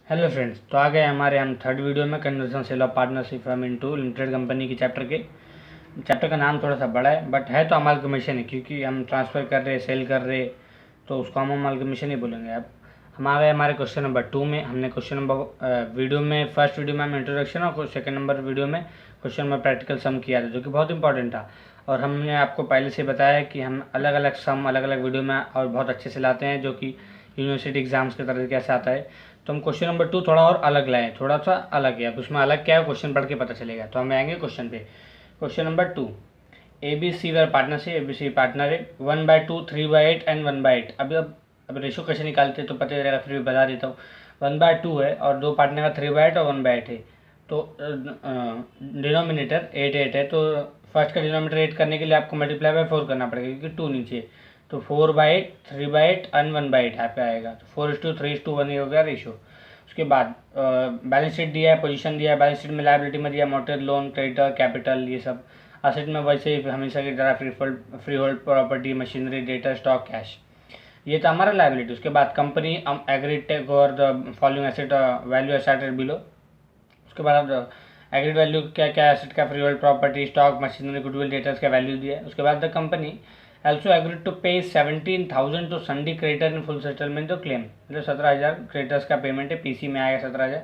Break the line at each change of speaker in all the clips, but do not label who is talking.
Hello friends, तो आ गए हमारे हम थर्ड वीडियो में conversion sale of partnership firm into limited company की चैप्टर का नाम थोड़ा सा बड़ा है, बट है तो अमालगमेशन है, क्योंकि हम ट्रांसफ़र कर रहे सेल कर रहे, तो उसको हम अमालगमेशन ही बोलेंगे। अब हम आ गए हमारे क्वेश्चन नंबर 2 में। हमने क्वेश्चन नंबर वीडियो में फर्स्ट वीडियो में हम इंट्रोडक्शन और सेकंड नंबर वीडियो में क्वेश्चन नंबर प्रैक्टिकल सम किया था, जो कि बहुत इंपॉर्टेंट था। और हमने आपको पहले से बताया कि हम अलग अलग सम अलग अलग वीडियो में और बहुत अच्छे से लाते हैं, जो कि यूनिवर्सिटी एग्जाम्स की तरह कैसे आता है। तो हम क्वेश्चन नंबर 2 थोड़ा और अलग लाए, थोड़ा सा अलग है। अब उसमें अलग क्या है क्वेश्चन पढ़ के पता चलेगा। तो हम आएंगे क्वेश्चन पे। Question number 2, A B C were partnership, A B C partner है 1/2, 3/8 एंड 1/8। अब रेशो कैसे निकालते हैं तो पता चलेगा, फिर भी बता देता हूँ। 1/2 है और दो पार्टनर का 3/8 और 1/8 है, तो डिनोमिनेटर 8 है, तो फर्स्ट का डिनोमिनेटर 8 करने के लिए आपको मल्टीप्लाई बाय 4 करना पड़ेगा, क्योंकि 2 नीचे। तो 4/8, 3/8 एंड 1/8 यहाँ पे आएगा। तो 4:3:1 हो गया रेशो। उसके बाद बैलेंस शीट दिया है, पोजीशन दिया है। बैलेंस शीट में लायबिलिटी में दिया मोटर, लोन, क्रेडिटर, कैपिटल, ये सब। असेट में वैसे ही हमेशा की तरह freehold property, machinery, data, stock, cash, ये था हमारा लायबिलिटी। उसके बाद company agreed take over the following asset value as stated below. उसके बाद एग्रीड वैल्यू क्या क्या एसेट का, freehold property, stock, machinery, goodwill, debtors का वैल्यू दिया है। उसके बाद the company also agreed to pay 17,000 to Sunday creditor in full settlement of claim, मतलब 17,000 क्रेडिटर्स का पेमेंट है, पीसी में आएगा 17,000।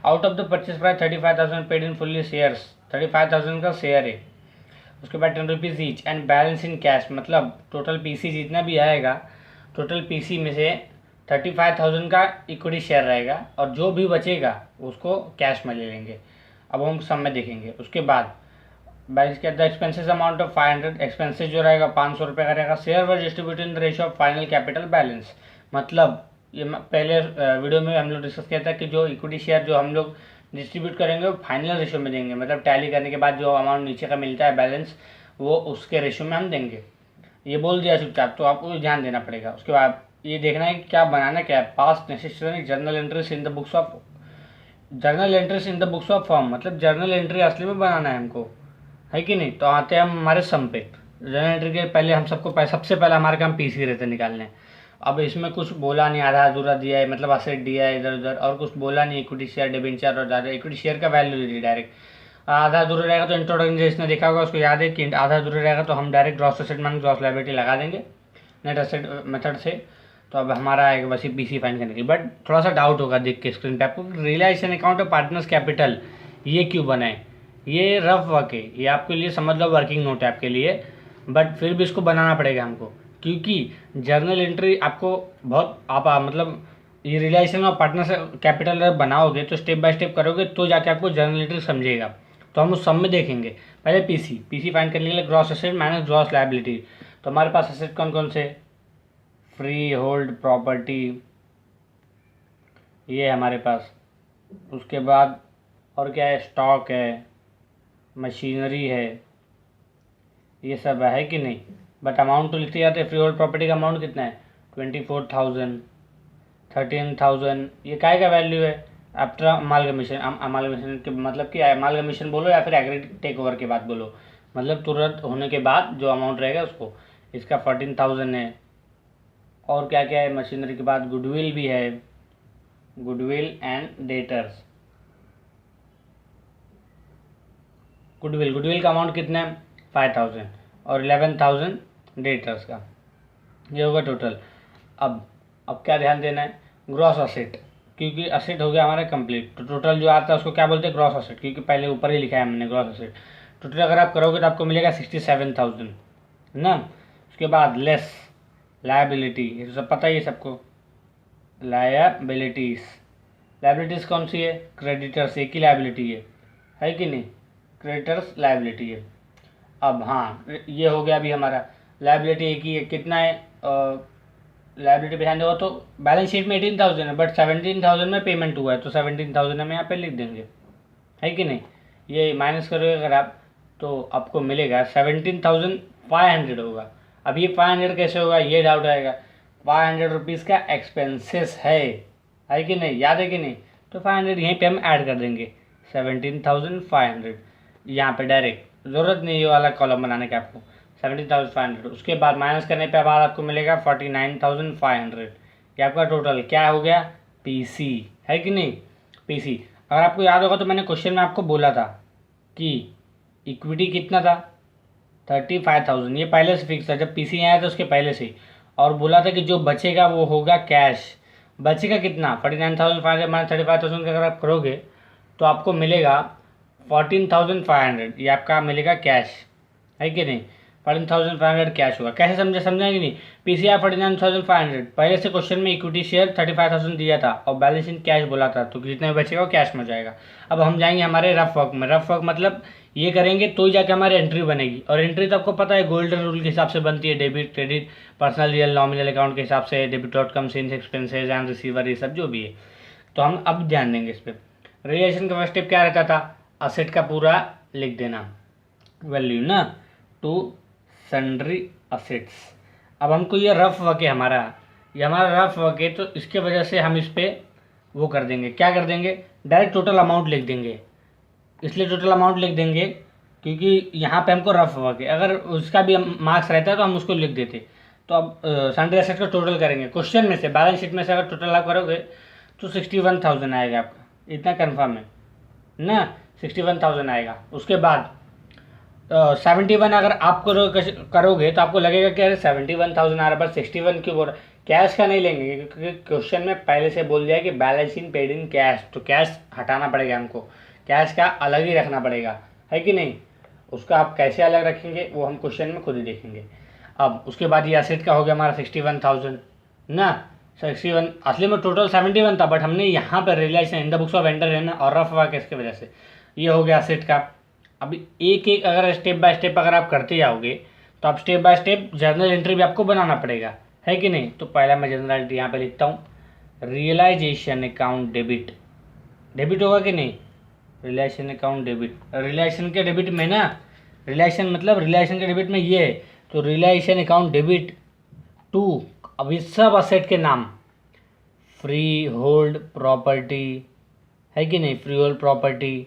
Out of the purchase price 35,000 paid in fully shares, 35,000 का शेयर है। उसके बाद 10 rupees each and balance in cash, मतलब टोटल पीसी जितना भी आएगा, टोटल पीसी में से 35,000 का इक्विटी शेयर रहेगा, और जो भी बचेगा उसको कैश में ले लेंगे। अब हम सब में देखेंगे। उसके बाद बैलेंस के the expenses amount of 500, expenses जो रहेगा 500 रुपये का रहेगा। Share were distribute in the ratio of final capital balance, मतलब ये पहले वीडियो में हम लोग डिस्कस किया था कि जो इक्विटी शेयर जो हम लोग डिस्ट्रीब्यूट करेंगे वो फाइनल रेशियो में देंगे, मतलब टैली करने के बाद जो अमाउंट नीचे का मिलता है बैलेंस, वो उसके रेशियो में हम देंगे। ये बोल दिया चुपचाप, तो आपको ध्यान देना पड़ेगा। उसके बाद ये देखना है कि क्या बनाना क्या है। Past necessary journal entries in the books of, journal entries in the books of firm, मतलब जर्नल एंट्री असली में बनाना है हमको, है कि नहीं। तो आते हैं हम हमारे सम पे। जर्नल एंट्री के पहले हम सबको सबसे पहले हमारे काम पीसी रहते निकालने। अब इसमें कुछ बोला नहीं, आधा अधूरा दिया है, मतलब असेट दिया है इधर उधर, और कुछ बोला नहीं। इक्विटी शेयर, डिबेंचर और ज़्यादा इक्विटी शेयर का वैल्यू दे दी डायरेक्ट। आधा अधूरा रहेगा तो इंट्रोडक्शन जिसने देखा होगा उसको याद है कि आधा अधूरा रहेगा तो हम डायरेक्ट ग्रॉस एसेट मान ग्रॉस लायबिलिटी लगा देंगे नेट एसेट मेथड से। तो अब हमारा आएगा बस पीसी फाइंड करने के लिए। बट थोड़ा सा डाउट होगा देख के स्क्रीन पे आपको, realisation account of partners capital ये क्यों बनाए। ये रफ वर्क है, ये आपके लिए समझ लो वर्किंग नोट है आपके लिए, बट फिर भी इसको बनाना पड़ेगा हमको, क्योंकि जर्नल एंट्री आपको बहुत मतलब ये रियलाइजेशन ऑफ पार्टनर्स कैपिटल बनाओगे तो स्टेप बाय स्टेप करोगे तो जाके आपको जर्नल एंट्री समझेगा। तो हम उस सब में देखेंगे। पहले पीसी फाइंड करने के लिए gross asset minus gross liability. तो हमारे पास एसेट कौन कौन से, फ्री होल्ड प्रॉपर्टी, ये है हमारे पास। उसके बाद और क्या है, स्टॉक है, मशीनरी है, ये सब है कि नहीं। बट अमाउंट तो लिखते जाते हैं। फ्री होल्ड प्रॉपर्टी का अमाउंट कितना है, 24,000, 13,000। ये काय का वैल्यू है आफ्टर अमालगमेशन। अमालगमेशन के मतलब कि अमालगमेशन बोलो या फिर एग्रीड टेक ओवर के बाद बोलो, मतलब तुरंत होने के बाद जो अमाउंट रहेगा उसको। इसका 14,000 है। और क्या क्या है, मशीनरी के बाद गुडविल भी है, गुडविल एंड डेटर्स। गुडविल का अमाउंट कितना है, 5,000 और 11,000 डेटर्स का, ये होगा टोटल। अब क्या ध्यान देना है, ग्रॉस असेट, क्योंकि असेट हो गया हमारा कंप्लीट। तो टोटल जो आता है उसको क्या बोलते हैं, ग्रॉस असेट, क्योंकि पहले ऊपर ही लिखा है हमने ग्रॉस असेट। टोटल अगर आप करोगे तो आपको मिलेगा 67,000 ना। उसके बाद लेस लायबिलिटी, ये तो सब पता ही है सबको। लायबिलिटीज़, लायबिलिटीज़ कौन सी है, क्रेडिटर्स, एक ही लायबिलिटी है कि नहीं, क्रेडिटर्स लायबिलिटी है। अब हाँ, ये हो गया अभी हमारा लायबिलिटी एक ही है। कितना है लायबिलिटी पे ध्यान दो, तो बैलेंस शीट में 18,000 है, बट 17,000 में पेमेंट हुआ है, तो 17,000 हम यहाँ पे लिख देंगे, है कि नहीं। ये माइनस करोगे अगर आप तो आपको मिलेगा 17,500 होगा। अब ये 500 कैसे होगा, ये डाउट आएगा। 500 रुपीज़ का एक्सपेंसेस है कि नहीं, याद है कि नहीं। तो 500 यहीं पे हम ऐड कर देंगे, 17,500 यहाँ पे डायरेक्ट, ज़रूरत नहीं ये वाला कॉलम बनाने का आपको। 17,500 उसके बाद माइनस करने पे बाद आपको मिलेगा 49,500। ये आपका टोटल क्या हो गया, पीसी। है कि नहीं। पीसी, अगर आपको याद होगा तो मैंने क्वेश्चन में आपको बोला था कि इक्विटी कितना था 35,000, ये पहले से फिक्स था जब पीसी आया था उसके पहले से, और बोला था कि जो बचेगा वो होगा कैश। बचेगा कितना 49,500 माइनस 35,000 का अगर आप करोगे तो आपको मिलेगा 14,500, ये आपका मिलेगा कैश, है कि नहीं। 14,500 कैश होगा। कैसे समझा कि नहीं। पीसीआर 49,500, पहले से क्वेश्चन में इक्विटी शेयर 35,000 दिया था और बैलेंस इन कैश बोला था, तो जितना भी बचेगा वो कैश में जाएगा। अब हम जाएंगे हमारे रफ वर्क में। रफ वर्क मतलब ये करेंगे तो ही जाके हमारी एंट्री बनेगी, और एंट्री तो आपको पता है गोल्डन रूल के हिसाब से बनती है, debit credit personal real nominal account के हिसाब से, debit dot come scenes expenses and receiver, ये सब जो भी है। तो हम अब ध्यान देंगे इस पर। रिलेशन का फर्स्ट स्टेप क्या रहता था, असेट का पूरा लिख देना वैल्यू ना, टू सन्ड्री असेट्स। अब हमको ये रफ वर्क है हमारा, ये हमारा रफ वर्क है, तो इसके वजह से हम इस पर वो कर देंगे, क्या कर देंगे, डायरेक्ट टोटल अमाउंट लिख देंगे। इसलिए टोटल अमाउंट लिख देंगे क्योंकि यहाँ पे हमको रफ वर्क है, अगर उसका भी मार्क्स रहता है तो हम उसको लिख देते। तो अब सन्ड्री असेट्स का टोटल करेंगे क्वेश्चन में से, बैलेंस शीट में से अगर टोटल आप करोगे तो 61,000 आएगा आपका, इतना कन्फर्म है ना, 61,000 आएगा। उसके बाद 71 अगर आप करोगे तो आपको लगेगा कि अरे 71,000 आ रहा, पर 61 क्यों बोल रहा। कैश का नहीं लेंगे क्योंकि क्वेश्चन में पहले से बोल दिया कि balance in paid in cash, तो कैश हटाना पड़ेगा हमको, कैश का अलग ही रखना पड़ेगा, है कि नहीं। उसका आप कैसे अलग रखेंगे वो हम क्वेश्चन में खुद ही देखेंगे। अब उसके बाद ये एसेट का हो गया हमारा 61,000 ना, 61 असली में टोटल 71 था, बट हमने यहाँ पर realisation in the books of vendor है ना और रफ वर्क इसकी वजह से ये हो गया एसेट का। अभी एक एक अगर स्टेप बाय स्टेप अगर आप करते जाओगे तो आप step by step journal entry भी आपको बनाना पड़ेगा, है कि नहीं। तो पहला मैं जर्नल एंट्री यहाँ पे लिखता हूँ, रियलाइजेशन अकाउंट डेबिट, डेबिट होगा कि नहीं, रियलाइजेशन अकाउंट डेबिट। रियलाइजेशन के डेबिट में ना, रियलाइजेशन मतलब रियलाइजेशन के डेबिट में ये है, तो रियलाइजेशन अकाउंट डेबिट टू, अभी सब असेट के नाम, फ्री होल्ड प्रॉपर्टी, है कि नहीं, freehold property,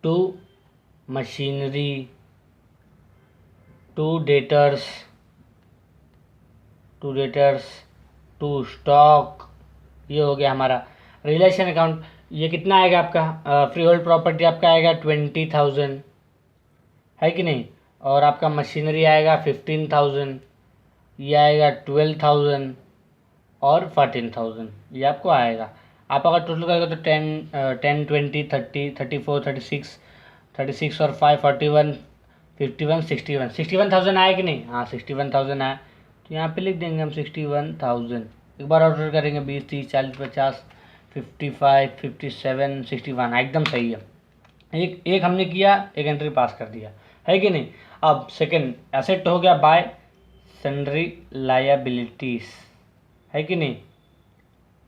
to machinery, to debtors, to stock, ये हो गया हमारा रिलेशन अकाउंट। ये कितना आएगा आपका, फ्री होल्ड प्रॉपर्टी आपका आएगा 20,000, है कि नहीं, और आपका मशीनरी आएगा 15,000, ये आएगा 12,000 और 14,000, ये आपको आएगा। आप अगर टोटल करोगे तो 10 20 30 34 36 और 5 41 51 61,000 आया कि नहीं, हाँ 61,000 आया। तो यहाँ पे लिख देंगे हम 61,000। एक बार ऑर्डर करेंगे 20 30 40 50 55 57 61, एकदम सही है। एक हमने किया, एक एंट्री पास कर दिया, है कि नहीं। अब सेकंड एसेट हो गया बाय सन्ड्री लायबिलिटीज़, है कि नहीं।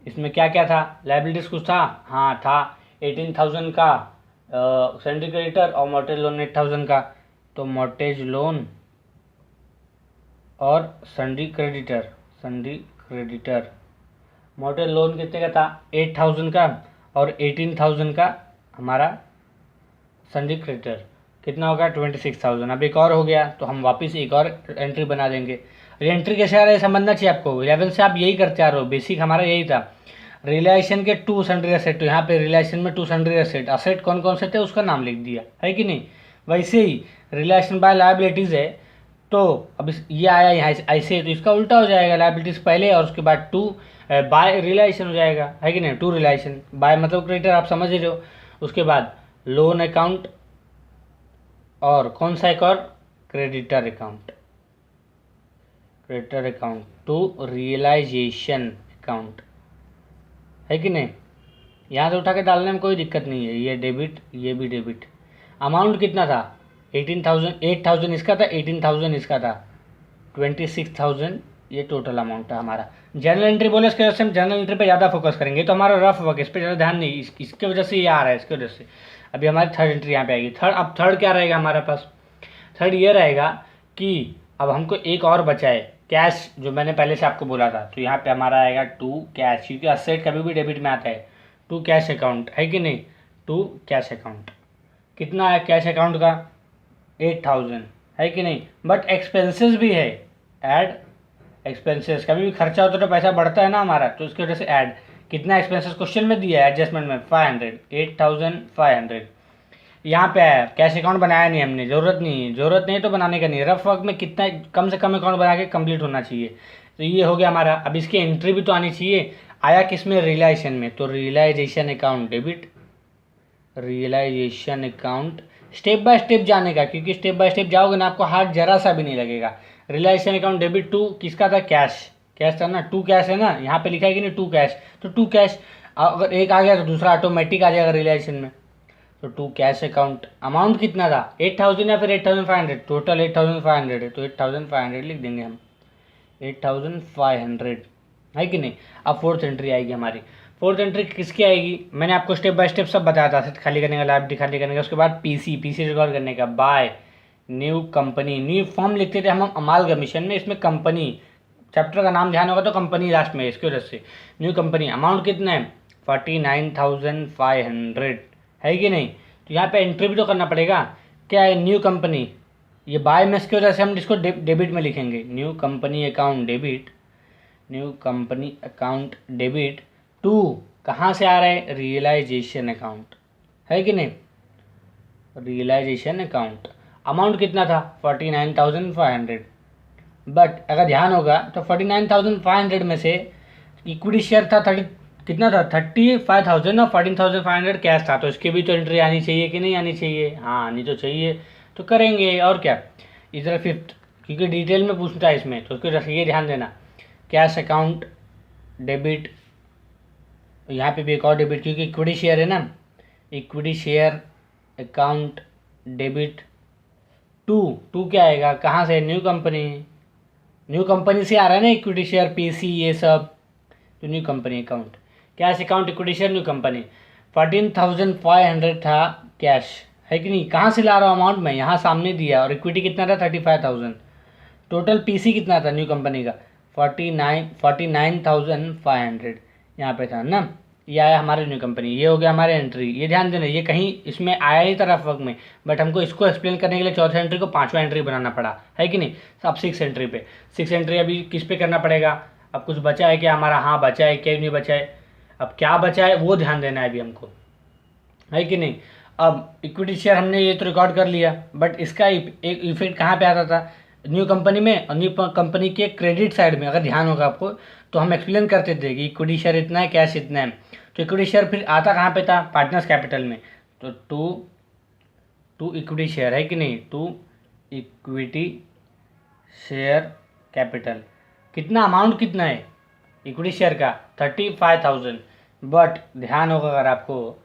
इसमें क्या क्या था, लायबिलिटीज़ कुछ था, हाँ था 18,000 का सन्ड्री क्रेडिटर और मॉर्टेज लोन 8,000 का। तो मॉर्टेज लोन और सन्ड्री क्रेडिटर, मॉर्टेज लोन कितने का था 8,000 का, और 18,000 का हमारा सन्ड्री क्रेडिटर, कितना होगा 26,000। अब एक और हो गया तो हम वापस एक और एंट्री बना देंगे। एंट्री कैसे आ रहा है समझना चाहिए आपको, 11 से आप यही करते आ रहे हो, बेसिक हमारा यही था। रिलेशन के टू सन्ड्री एसेट, तो यहाँ पे रिलेशन में टू सन्ड्री एसेट, असेट कौन कौन से थे उसका नाम लिख दिया, है कि नहीं। वैसे ही रिलेशन बाय लायबिलिटीज़ है, तो अब ये आया यहाँ ऐसे, तो इसका उल्टा हो जाएगा, लायबिलिटीज़ पहले और उसके बाद टू बाय रिलेशन हो जाएगा, है कि नहीं। टू रिलेशन, बाय मतलब क्रेडिटर, आप समझ रहे हो। उसके बाद लोन अकाउंट और कौन सा एक और, creditor account to realisation account, है कि नहीं। यहाँ से उठा के डालने में कोई दिक्कत नहीं है, ये डेबिट ये भी डेबिट। अमाउंट कितना था 8,000 इसका था, 18,000 इसका था, 26,000 ये टोटल अमाउंट था हमारा। जनरल एंट्री बोले इसके वजह से हम जनरल एंट्री पे ज़्यादा फोकस करेंगे, तो हमारा रफ वर्क इस पर ज़्यादा ध्यान नहीं, इसके वजह से ये आ रहा है, इसके वजह से। अभी हमारी थर्ड एंट्री यहाँ पे आएगी। अब थर्ड क्या रहेगा हमारे पास, थर्ड ये रहेगा कि अब हमको एक और बचा है कैश, जो मैंने पहले से आपको बोला था। तो यहाँ पे हमारा आएगा टू कैश, क्योंकि असेट कभी भी डेबिट में आता है, टू कैश अकाउंट, है कि नहीं। टू कैश अकाउंट कितना है कैश अकाउंट का 8,000, है कि नहीं। बट एक्सपेंसेस भी है, ऐड एक्सपेंसेस, कभी भी खर्चा होता है तो पैसा बढ़ता है ना हमारा, तो इसकी वजह से ऐड कितना एक्सपेंसेस क्वेश्चन में दिया है एडजस्टमेंट में 500, 8500। यहाँ पे आया कैश अकाउंट बनाया नहीं हमने, ज़रूरत नहीं है तो बनाने का नहीं है। रफ वर्क में कितना कम से कम अकाउंट बना के कंप्लीट होना चाहिए। तो ये हो गया हमारा। अब इसकी एंट्री भी तो आनी चाहिए। आया किस में, रियलाइजेशन में, तो realisation account debit, realisation account step by step जाने का, क्योंकि स्टेप बाय स्टेप जाओगे ना आपको हार्ड जरा सा भी नहीं लगेगा। रियलाइजेशन अकाउंट डेबिट टू किसका था, कैश था ना, टू कैश है ना, यहाँ पे लिखा है कि नहीं टू कैश, तो टू कैश अगर एक आ गया तो दूसरा ऑटोमेटिक आ जाएगा रियलाइजेशन में। तो टू कैश अकाउंट अमाउंट कितना था 8000 या फिर 8500, टोटल 8500 है तो 8500 लिख देंगे हम, 8500 है कि नहीं। अब फोर्थ एंट्री आएगी हमारी। फोर्थ एंट्री किसकी आएगी, मैंने आपको स्टेप बाय स्टेप सब बताया था। सेट खाली करने का, लाइब्रेरी खाली करने का, उसके बाद पीसी रिकॉर्ड करने का, by new company, new form लिखते थे हम अमालगमेशन में, इसमें कंपनी चैप्टर का नाम ध्यान होगा तो कंपनी लास्ट में, इसकी वजह से न्यू कंपनी। अमाउंट कितना है 49500 है कि नहीं। तो यहाँ पे एंट्री भी तो करना पड़ेगा। क्या है न्यू कंपनी, ये बाय में इसकी वजह से हम इसको डेबिट में लिखेंगे, new company account debit, new company account debit to कहाँ से आ रहा है, रियलाइजेशन अकाउंट है कि नहीं, रियलाइजेशन अकाउंट। अमाउंट कितना था 49500, बट अगर ध्यान होगा तो 49500 में से इक्विटी शेयर था 30, कितना था 35,000 और 14,500 कैश था। तो इसकी भी तो एंट्री आनी चाहिए कि नहीं आनी चाहिए, हाँ आनी तो चाहिए, तो करेंगे। और क्या इधर फिफ्थ, क्योंकि डिटेल में पूछता है इसमें, तो उसको रखिए ध्यान देना, कैश अकाउंट डेबिट, यहाँ पे भी एक और डेबिट क्योंकि इक्विटी शेयर है ना, equity share account debit to क्या आएगा, कहाँ से, न्यू कंपनी से आ रहा है ना इक्विटी शेयर पीसी ये सब, तो new company account, cash account equity share new company. 14,500 था कैश है कि नहीं, कहाँ से ला रहा हूँ अमाउंट में, यहाँ सामने दिया, और इक्विटी कितना था 35,000। टोटल पीसी कितना था न्यू कंपनी का 49,500 यहाँ पे था ना, ये आया हमारे न्यू कंपनी। ये हो गया हमारे एंट्री। ये ध्यान देना, ये कहीं इसमें आया ही था रफ वर्क में, बट हमको इसको एक्सप्लेन करने के लिए चौथे एंट्री को पांचवा एंट्री बनाना पड़ा है कि नहीं। अब 6 एंट्री पे, 6 एंट्री अभी किस पे करना पड़ेगा, अब कुछ बचा है क्या हमारा, हाँ बचा है, क्या नहीं बचा है, अब क्या बचा है वो ध्यान देना है अभी हमको, है कि नहीं। अब इक्विटी शेयर हमने ये तो रिकॉर्ड कर लिया, बट इसका एक इफेक्ट कहाँ पे आता था, न्यू कंपनी में, और न्यू कंपनी के क्रेडिट साइड में अगर ध्यान होगा आपको तो हम एक्सप्लेन करते थे कि इक्विटी शेयर इतना है, कैश इतना है। तो इक्विटी शेयर फिर आता कहाँ पे था, पार्टनर्स कैपिटल में, तो टू इक्विटी शेयर है कि नहीं, टू इक्विटी शेयर कैपिटल, कितना अमाउंट कितना है इक्विटी शेयर का 35,000, बट ध्यान होगा अगर आपको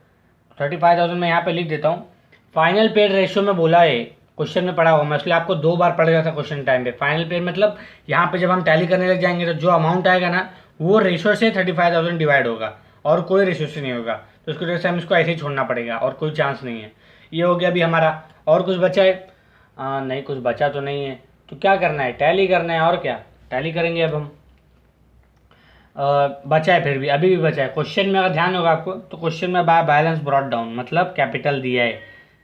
35,000 मैं यहाँ पे लिख देता हूँ। फाइनल पेड रेशियो में बोला है, क्वेश्चन में पढ़ा होगा मैं, इसलिए आपको 2 बार पढ़ गया था क्वेश्चन टाइम पे। फाइनल पेड मतलब यहाँ पे जब हम टैली करने लग जाएंगे तो जो अमाउंट आएगा ना वो रेशियो से 35,000 डिवाइड होगा, और कोई रेशियो से नहीं होगा। तो उसकी वजह से हम इसको ऐसे ही छोड़ना पड़ेगा, और कोई चांस नहीं है। ये हो गया अभी हमारा। और कुछ बचा है, नहीं कुछ बचा तो नहीं है, तो क्या करना है, टैली करना है, और क्या टैली करेंगे अब हम। बचा है, फिर भी अभी भी बचा है। क्वेश्चन में अगर ध्यान होगा आपको तो क्वेश्चन में बैलेंस ब्रॉट डाउन मतलब कैपिटल दिया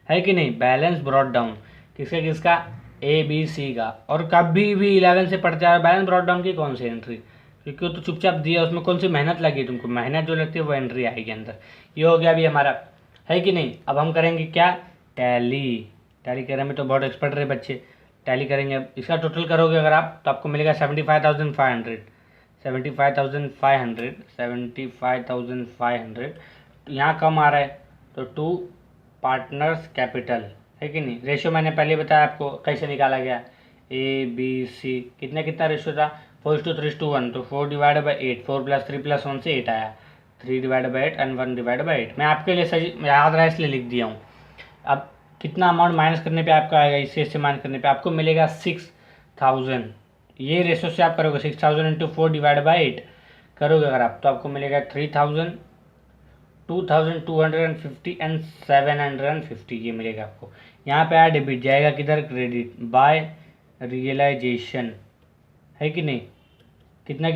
है कि नहीं, बैलेंस ब्रॉट डाउन किसका ए बी सी का। और कभी भी 11 से पढ़ते आ बैलेंस ब्रॉट डाउन की कौन सी एंट्री, क्योंकि वो तो चुपचाप दिया, उसमें कौन सी मेहनत लगी तुमको, मेहनत जो लगती है वो एंट्री आएगी अंदर। ये हो गया अभी हमारा, है कि नहीं। अब हम करेंगे क्या, टैली करने में तो बहुत एक्सपर्ट रहे बच्चे, टैली करेंगे। अब इसका टोटल करोगे अगर आप तो आपको मिलेगा 75,500, 75,500। यहाँ कम आ रहा है तो टू पार्टनर्स कैपिटल, है कि नहीं। रेशियो मैंने पहले बताया आपको कैसे निकाला गया, ए बी सी कितना रेशियो था 4:3:1, तो 4 डिवाइड बाई 8, 4 + 3 + 1 से 8 आया, 3 divide by 8 and 1 divide by 8। मैं आपके लिए सही याद रहा इसलिए लिख दिया हूँ। अब कितना अमाउंट माइनस करने पे आपका आएगा, इससे माइनस करने पे आपको मिलेगा 6,000। ये रेशो से आप करोगे 6,000 × 4 डिवाइड बाई 8 करोगे अगर आप, तो आपको मिलेगा 3,000, 2,250 एंड 750 ये मिलेगा आपको। यहाँ पे आया डेबिट, जाएगा किधर, क्रेडिट बाय रियलाइजेशन, है कि नहीं। कितना,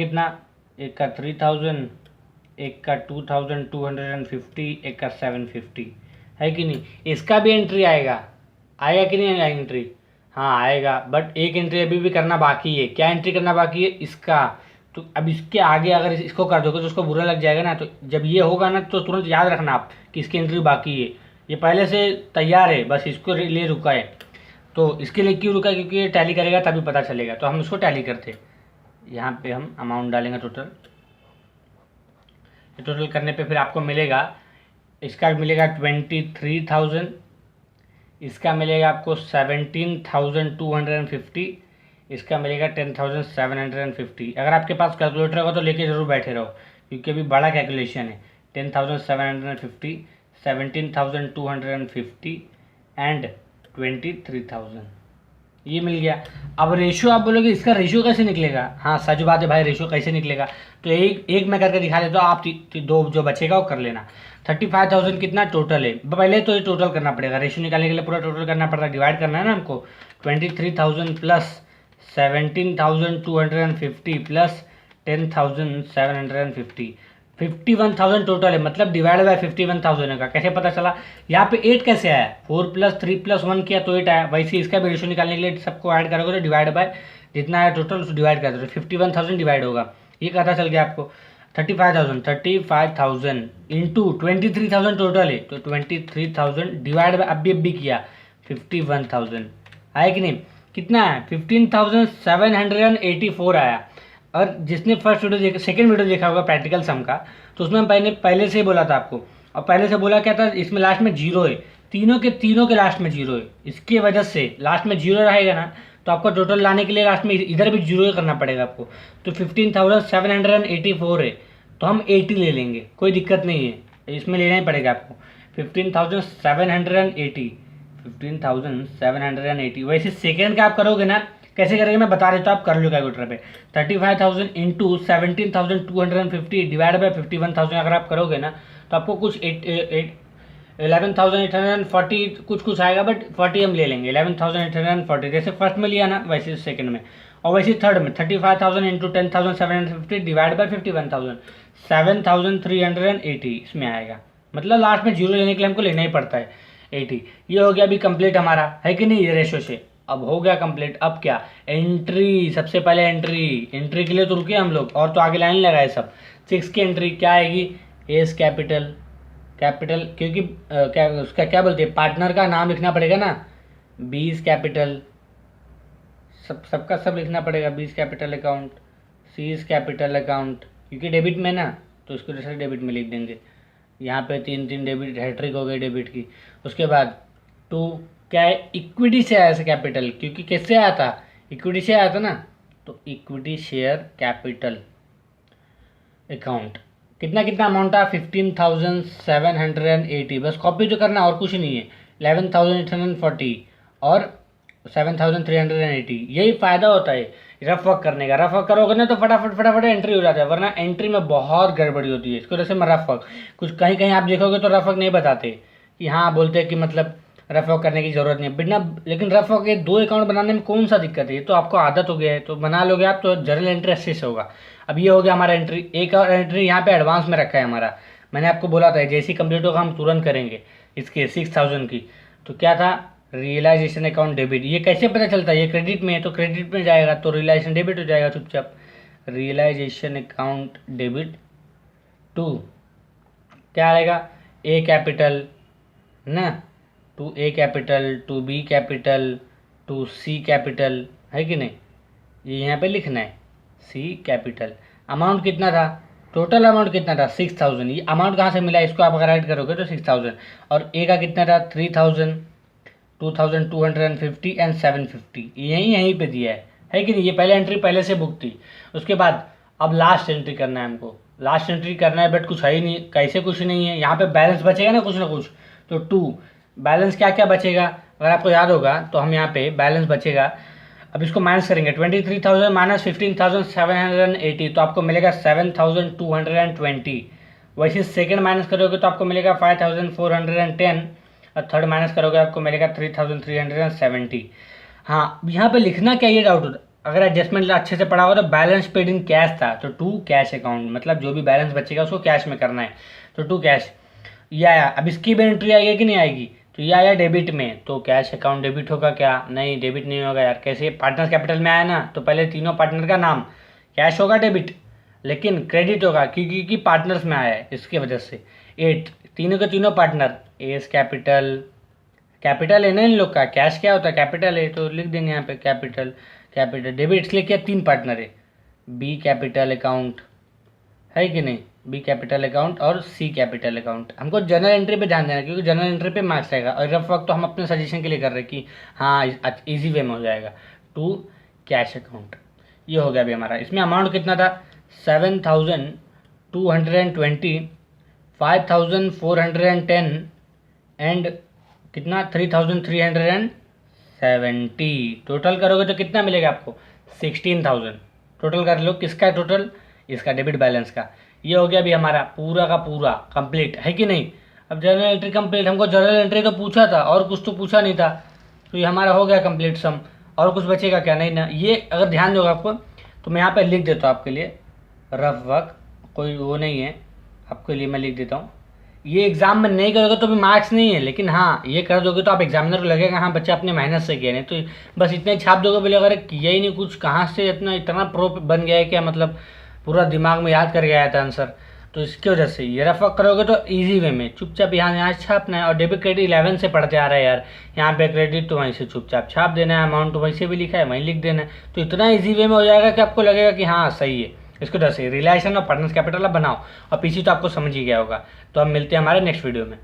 एक का 3,000, एक का 2,250, एक का 750, है कि नहीं। इसका भी एंट्री आएगा कि नहीं आएगा एंट्री, हाँ आएगा, बट एक एंट्री अभी भी करना बाकी है। क्या एंट्री करना बाकी है, इसका तो अब इसके आगे अगर इसको कर दोगे तो उसको बुरा लग जाएगा ना। तो जब ये होगा ना तो तुरंत याद रखना आप कि इसकी एंट्री बाकी है, ये पहले से तैयार है, बस इसको लिए रुका है। तो इसके लिए क्यों रुका है? क्योंकि ये टैली करेगा तभी पता चलेगा। तो हम इसको टैली करते, यहाँ पे हम अमाउंट डालेंगे टोटल। टोटल करने पे फिर आपको मिलेगा, इसका मिलेगा 23,000, इसका मिलेगा आपको 17,250, इसका मिलेगा 10,750। अगर आपके पास कैलकुलेटर होगा तो लेके ज़रूर बैठे रहो, क्योंकि अभी बड़ा कैलकुलेशन है। 10,750, 17,250 एंड 23,000, ये मिल गया। अब रेशियो आप बोलोगे इसका रेशियो कैसे निकलेगा? हाँ सच बात है भाई, रेशियो कैसे निकलेगा? तो एक मैं करके दिखा देता हूँ, आप दो जो बचेगा वो कर लेना। 35,000 कितना टोटल है? पहले तो ये टोटल करना पड़ेगा, रेशियो निकालने के लिए पूरा टोटल करना पड़ता है, डिवाइड करना है ना हमको। 23,000 प्लस 17,250 प्लस 10,750, 51,000 टोटल है, मतलब डिवाइड बाय 51,000 का। कैसे पता चला? यहाँ पे 8 कैसे आया? 4 + 3 + 1 किया तो 8 आया। वैसे इसका भी रेशियो निकालने के लिए सबको ऐड करोगे तो डिवाइड बाय जितना आया टोटल उसको डिवाइड कर दो, 51,000 डिवाइड होगा। ये पता चल गया आपको। 35,000 इंटू 23,000 टोटल है, तो 23,000 डिवाइड बाय अब भी किया 51,000 आया कि नहीं? कितना है? 15,784 आया। और जिसने फर्स्ट वीडियो देखा, सेकंड वीडियो देखा होगा प्रैक्टिकल सम का, तो उसमें मैंने पहले से ही बोला था आपको। और पहले से बोला क्या था? इसमें लास्ट में जीरो है, तीनों के लास्ट में जीरो है। इसकी वजह से लास्ट में जीरो रहेगा ना, तो आपको टोटल लाने के लिए लास्ट में इधर भी जीरो ही करना पड़ेगा आपको। तो 15,784 है, तो हम 80 ले लेंगे, कोई दिक्कत नहीं है, इसमें लेना ही पड़ेगा आपको। 15,780। वैसे सेकेंड का आप करोगे ना, कैसे करेंगे मैं बता देता हूँ, आप कर लो कैलकुलेटर पे। 35,000 इंटू 17,250 डिवाइड बाई 51,000 अगर आप करोगे ना, तो आपको कुछ 11,840 कुछ आएगा, बट 40 हम ले लेंगे। 11,840 जैसे फर्स्ट में लिया ना, वैसे सेकंड में। और वैसे थर्ड में 35,000 इंटू 10,750 डिवाइड बाई 51,000, 7,380 इसमें आएगा। मतलब लास्ट में जीरो लेने के लिए हमको लेना ही पड़ता है 80। ये हो गया अभी कंप्लीट हमारा, है कि नहीं? ये रेशो से अब हो गया कंप्लीट। अब क्या? एंट्री, सबसे पहले एंट्री के लिए तो रुके हम लोग, और तो आगे लाइन लगाए सब। 6 की एंट्री क्या आएगी? एस कैपिटल, क्योंकि क्या उसका क्या बोलते हैं, पार्टनर का नाम लिखना पड़ेगा ना। बीस कैपिटल, सबका सब लिखना पड़ेगा। बीस capital account, seize capital account, क्योंकि डेबिट में ना, तो इसको जैसे डेबिट में लिख देंगे। यहाँ पे 3 डेबिट, हैट्रिक हो गई डेबिट की। उसके बाद 2 क्या है? इक्विटी से आया कैपिटल, क्योंकि कैसे आया था? इक्विटी से आया था ना, तो इक्विटी शेयर कैपिटल अकाउंट। कितना अमाउंट था? 15,780। बस कॉपी जो करना और कुछ नहीं है। 11,840 और 7,380। यही फ़ायदा होता है रफ वर्क करने का। रफ वर्क करोगे ना तो फटाफट एंट्री हो जाता है, वरना एंट्री में बहुत गड़बड़ी होती है। इसको जैसे मैं रफ वर्क, कुछ कहीं आप देखोगे तो रफ वर्क नहीं बताते कि हाँ, बोलते हैं कि मतलब रफ वर्क करने की ज़रूरत नहीं बिना। लेकिन रफ वर्क 2 अकाउंट बनाने में कौन सा दिक्कत है? ये तो आपको आदत हो गया है, तो बना लोगे आप तो जर्नल एंट्री अच्छे से होगा। अब ये हो गया हमारा एंट्री। एक और एंट्री यहाँ पे एडवांस में रखा है हमारा, मैंने आपको बोला था जैसे ही कंप्लीट होगा हम तुरंत करेंगे इसके 6,000 की। तो क्या था? Realisation account debit. ये कैसे पता चलता है? ये क्रेडिट में है तो क्रेडिट में जाएगा, तो रियलाइजेशन डेबिट हो जाएगा चुपचाप। रियलाइजेशन अकाउंट डेबिट टू क्या आएगा? ए कैपिटल ना, to A capital, to B capital, to C capital, है कि नहीं? ये यहाँ पे लिखना है सी कैपिटल। अमाउंट कितना था? टोटल अमाउंट कितना था? 6,000। ये अमाउंट कहाँ से मिला? इसको आप अगर ऐड करोगे तो 6,000। और ए का कितना था? 3,000, 2,250 एंड 750। यहीं पे दिया है कि नहीं? ये पहले एंट्री पहले से बुक थी। उसके बाद अब लास्ट एंट्री करना है हमको। लास्ट एंट्री करना है, बट कुछ है ही नहीं। कैसे कुछ नहीं है? यहाँ पे बैलेंस बचेगा ना कुछ। तो 2 बैलेंस क्या बचेगा? अगर आपको याद होगा तो हम यहाँ पे बैलेंस बचेगा। अब इसको माइनस करेंगे। 23,000 माइनस 15,780, तो आपको मिलेगा 7,220। वैसे सेकंड माइनस करोगे तो आपको मिलेगा 5,410, और थर्ड माइनस करोगे आपको मिलेगा 3,370। हाँ, यहाँ पे लिखना क्या, ये डाउट होता। अगर एडजस्टमेंट अच्छे से पढ़ा होगा तो बैलेंस पेड इन कैश था, तो 2 कैश अकाउंट, मतलब जो भी बैलेंस बचेगा उसको कैश में करना है, तो 2 कैश। ये आया। अब इसकी भी एंट्री आएगी कि नहीं आएगी? तो ये आया डेबिट में, तो कैश अकाउंट डेबिट होगा क्या? नहीं, डेबिट नहीं होगा यार। कैसे? पार्टनर कैपिटल में आया ना, तो पहले तीनों पार्टनर का नाम, कैश होगा डेबिट, लेकिन क्रेडिट होगा क्योंकि पार्टनर्स में आया है, इसकी वजह से 8 तीनों के तीनों पार्टनर, एस कैपिटल, कैपिटल है ना इन लोग का, कैश क्या होता है कैपिटल है, तो लिख देंगे यहाँ पे कैपिटल। कैपिटल डेबिट इसलिए क्या 3 पार्टनर है, बी कैपिटल अकाउंट है कि नहीं, बी कैपिटल अकाउंट और सी कैपिटल अकाउंट। हमको जर्नल एंट्री पे ध्यान देना क्योंकि जर्नल एंट्री पे मार्क्स आएगा, और रफ वर्क तो हम अपने सजेशन के लिए कर रहे हैं कि हाँ इजी वे में हो जाएगा। टू कैश अकाउंट, ये हो गया अभी हमारा। इसमें अमाउंट कितना था 7,220, 5,410 एंड कितना 3,370। टोटल करोगे तो कितना मिलेगा आपको 16,000। टोटल कर लो, किसका टोटल, इसका डेबिट बैलेंस का। ये हो गया अभी हमारा पूरा का पूरा कंप्लीट, है कि नहीं। अब जर्नल एंट्री कंप्लीट, हमको जर्नल एंट्री तो पूछा था और कुछ तो पूछा नहीं था, तो ये हमारा हो गया कंप्लीट सम। और कुछ बचेगा क्या, नहीं ना। ये अगर ध्यान दोगे आपको तो मैं यहाँ पे लिख देता हूँ आपके लिए रफ वर्क, कोई वो नहीं है आपके लिए, मैं लिख देता हूँ। ये एग्जाम में नहीं करोगे तो भी मार्क्स नहीं है, लेकिन हाँ ये कर दोगे तो आप एग्जामिनर को लगेगा हाँ बच्चा अपने मेहनत से किया, नहीं तो बस इतने छाप दोगे बोले अगर किया ही नहीं कुछ, कहाँ से इतना प्रो बन गया है क्या, मतलब पूरा दिमाग में याद कर गया था आंसर। तो इसकी वजह से ये रफ वर्क करोगे तो इजी वे में चुपचाप यहाँ छापना है। और डेबिट क्रेडिट 11 से पढ़ते आ रहा है यार, यहाँ पे क्रेडिट तो वहीं से चुपचाप छाप देना है, अमाउंट तो वैसे भी लिखा है वहीं लिख देना है, तो इतना इजी वे में हो जाएगा कि आपको लगेगा कि हाँ सही है। इसको वजह से रिलेशन और पार्टनर्स कैपिटल आप बनाओ, और पीछे तो आपको समझ ही गया होगा। तो अब मिलते हैं हमारे नेक्स्ट वीडियो में।